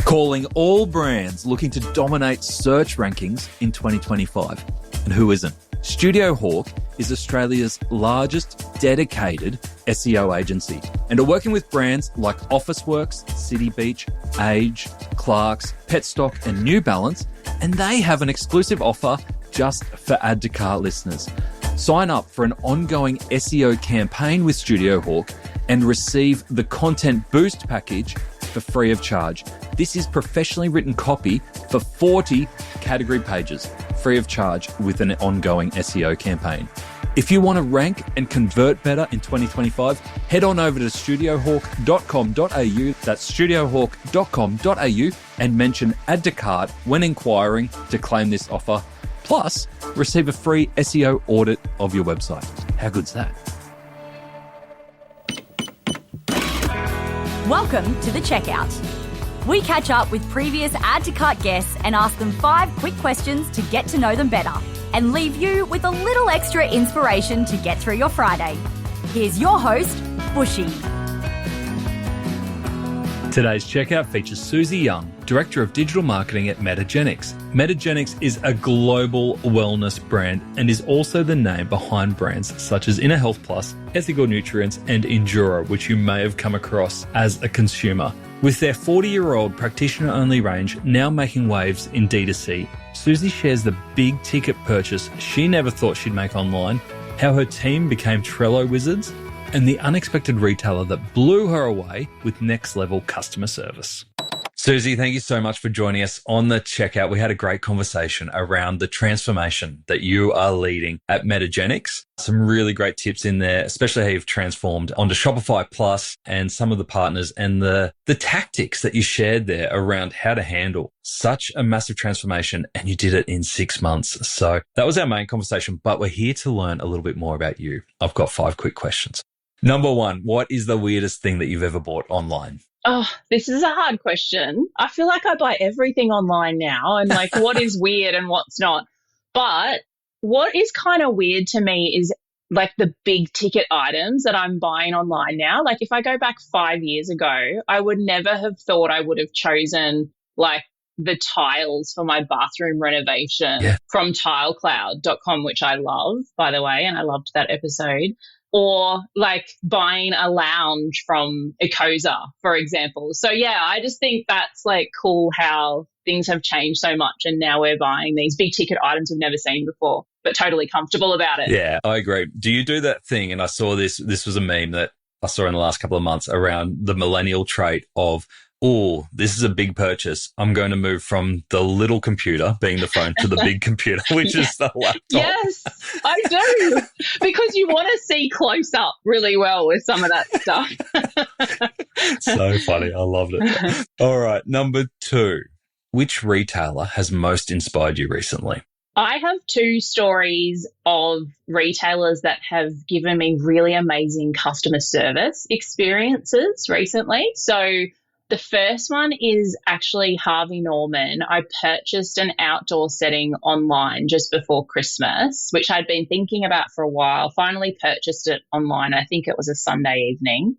calling all brands looking to dominate search rankings in 2025. And who isn't? Studio Hawk is Australia's largest dedicated SEO agency and are working with brands like Officeworks, City Beach, Age, Clarks, Petstock and New Balance, and they have an exclusive offer just for Add to Cart listeners. Sign up for an ongoing SEO campaign with Studio Hawk and receive the Content Boost package for free of charge. This is professionally written copy for 40 category pages, free of charge with an ongoing SEO campaign. If you want to rank and convert better in 2025, head on over to studiohawk.com.au, that's studiohawk.com.au, and mention Add to Cart when inquiring to claim this offer. Plus, receive a free SEO audit of your website. How good's that? Welcome to The Checkout. We catch up with previous Add to Cart guests and ask them 5 quick questions to get to know them better and leave you with a little extra inspiration to get through your Friday. Here's your host, Bushy. Today's checkout features Suzie Young, Director of Digital Marketing at Metagenics. Metagenics is a global wellness brand and is also the name behind brands such as Inner Health Plus, Ethical Nutrients, and Endura, which you may have come across as a consumer. With their 40-year-old practitioner-only range now making waves in D2C, Suzie shares the big-ticket purchase she never thought she'd make online, how her team became Trello wizards, and the unexpected retailer that blew her away with next-level customer service. Suzie, thank you so much for joining us on The Checkout. We had a great conversation around the transformation that you are leading at Metagenics. Some really great tips in there, especially how you've transformed onto Shopify Plus and some of the partners and the tactics that you shared there around how to handle such a massive transformation, and you did it in 6 months. So that was our main conversation, but we're here to learn a little bit more about you. I've got 5 quick questions. Number 1, what is the weirdest thing that you've ever bought online? Oh, this is a hard question. I feel like I buy everything online now and like what is weird and what's not. But what is kind of weird to me is like the big ticket items that I'm buying online now. Like if I go back 5 years ago, I would never have thought I would have chosen like the tiles for my bathroom renovation from tilecloud.com, which I love, by the way, and I loved that episode. Or like buying a lounge from Ecosa, for example. So yeah, I just think that's like cool how things have changed so much and now we're buying these big ticket items we've never seen before, but totally comfortable about it. Yeah, I agree. Do you do that thing? And I saw this was a meme that I saw in the last couple of months around the millennial trait of, oh, this is a big purchase. I'm going to move from the little computer, being the phone, to the big computer, which is the laptop. Yes, I do. Because you want to see close up really well with some of that stuff. So funny. I loved it. All right. Number 2, which retailer has most inspired you recently? I have 2 stories of retailers that have given me really amazing customer service experiences recently. So the first one is actually Harvey Norman. I purchased an outdoor setting online just before Christmas, which I'd been thinking about for a while. Finally purchased it online. I think it was a Sunday evening.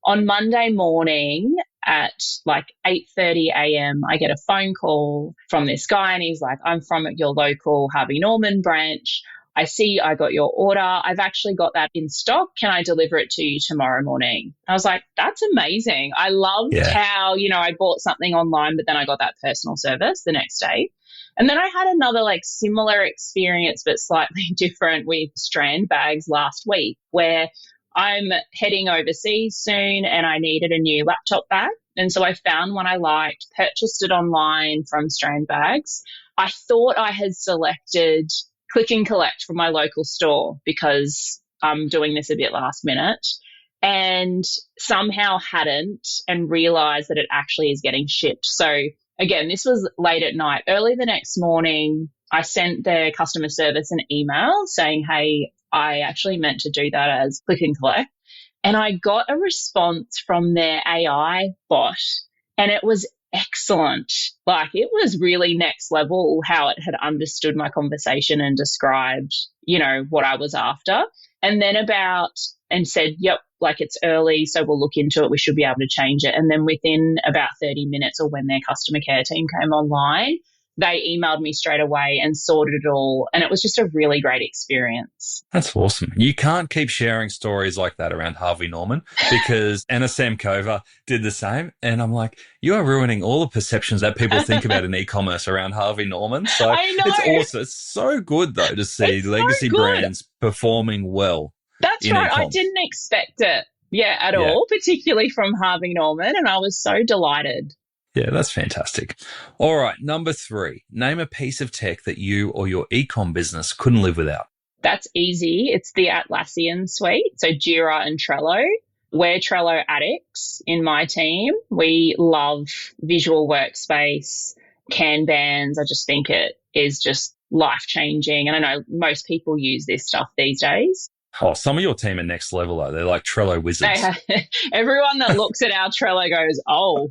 On Monday morning at like 8:30 a.m., I get a phone call from this guy and he's like, I'm from your local Harvey Norman branch. I see I got your order. I've actually got that in stock. Can I deliver it to you tomorrow morning? I was like, that's amazing. I loved how, I bought something online, but then I got that personal service the next day. And then I had another like similar experience, but slightly different with Strand bags last week, where I'm heading overseas soon and I needed a new laptop bag. And so I found one I liked, purchased it online from Strand Bags. I thought I had selected click and collect from my local store because I'm doing this a bit last minute, and somehow hadn't and realized that it actually is getting shipped. So again, this was late at night. Early the next morning, I sent their customer service an email saying, hey, I actually meant to do that as click and collect. And I got a response from their AI bot, and it was excellent. Like, it was really next level how it had understood my conversation and described, what I was after. And then and said, yep, like, it's early, so we'll look into it. We should be able to change it. And then within about 30 minutes, or when their customer care team came online, they emailed me straight away and sorted it all. And it was just a really great experience. That's awesome. You can't keep sharing stories like that around Harvey Norman, because Anna Samkova did the same. And I'm like, you are ruining all the perceptions that people think about in e-commerce around Harvey Norman. So I know. It's awesome. It's so good, though, to see legacy brands performing well. That's right. e-com. I didn't expect it, at all, particularly from Harvey Norman. And I was so delighted. Yeah, that's fantastic. All right, number 3, name a piece of tech that you or your e-com business couldn't live without. That's easy. It's the Atlassian suite, so Jira and Trello. We're Trello addicts in my team. We love visual workspace, Kanbans. I just think it is just life-changing. And I know most people use this stuff these days. Oh, some of your team are next level, though. They're like Trello wizards. Everyone that looks at our Trello goes, oh,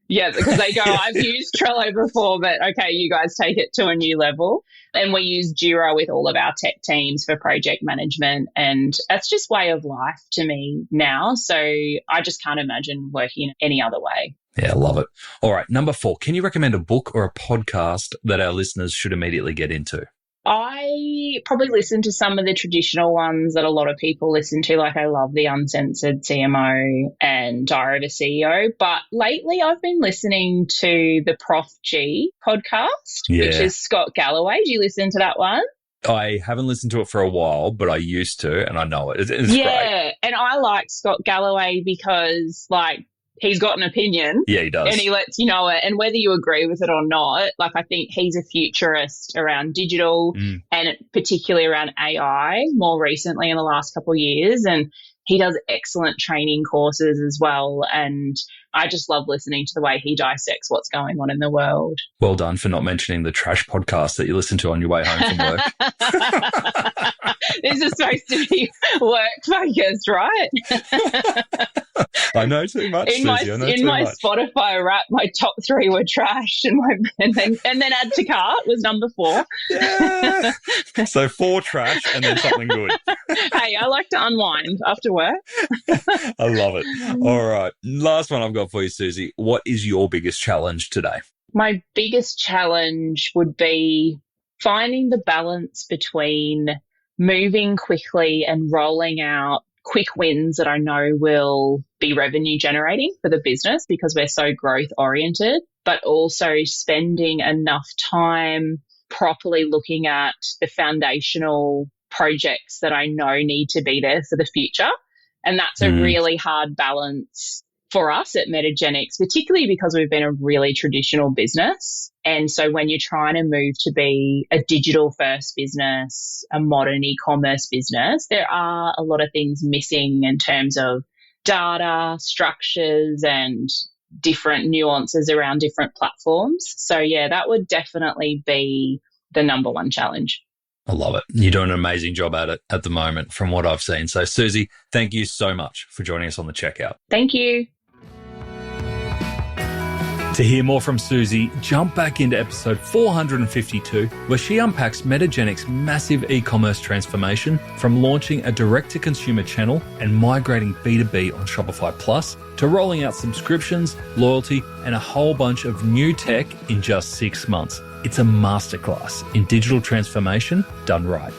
yeah, because they go, I've used Trello before, but okay, you guys take it to a new level. And we use Jira with all of our tech teams for project management. And that's just way of life to me now. So I just can't imagine working any other way. Yeah, love it. All right, number 4, can you recommend a book or a podcast that our listeners should immediately get into? I probably listen to some of the traditional ones that a lot of people listen to. Like, I love the Uncensored CMO and Diary of a CEO. But lately I've been listening to the Prof G podcast, which is Scott Galloway. Do you listen to that one? I haven't listened to it for a while, but I used to, and I know it. It's great. Yeah, and I like Scott Galloway because, like, he's got an opinion. Yeah, he does. And he lets you know it. And whether you agree with it or not, like, I think he's a futurist around digital and particularly around AI more recently in the last couple of years. And he does excellent training courses as well. And I just love listening to the way he dissects what's going on in the world. Well done for not mentioning the trash podcast that you listen to on your way home from work. This is supposed to be work focused, right? I know too much. In my Spotify rap, my top 3 were trash, and then add to cart was number 4. Yeah. So 4 trash and then something good. Hey, I like to unwind after work. I love it. All right, last one I've got for you, Suzie. What is your biggest challenge today? My biggest challenge would be finding the balance between moving quickly and rolling out quick wins that I know will be revenue generating for the business because we're so growth oriented, but also spending enough time properly looking at the foundational projects that I know need to be there for the future. And that's a really hard balance for us at Metagenics, particularly because we've been a really traditional business. And so when you're trying to move to be a digital first business, a modern e-commerce business, there are a lot of things missing in terms of data, structures, and different nuances around different platforms. So yeah, that would definitely be the number one challenge. I love it. You're doing an amazing job at it at the moment from what I've seen. So Suzie, thank you so much for joining us on the Checkout. Thank you. To hear more from Suzie, jump back into episode 452, where she unpacks Metagenics' massive e-commerce transformation from launching a direct-to-consumer channel and migrating B2B on Shopify Plus to rolling out subscriptions, loyalty, and a whole bunch of new tech in just 6 months. It's a masterclass in digital transformation done right.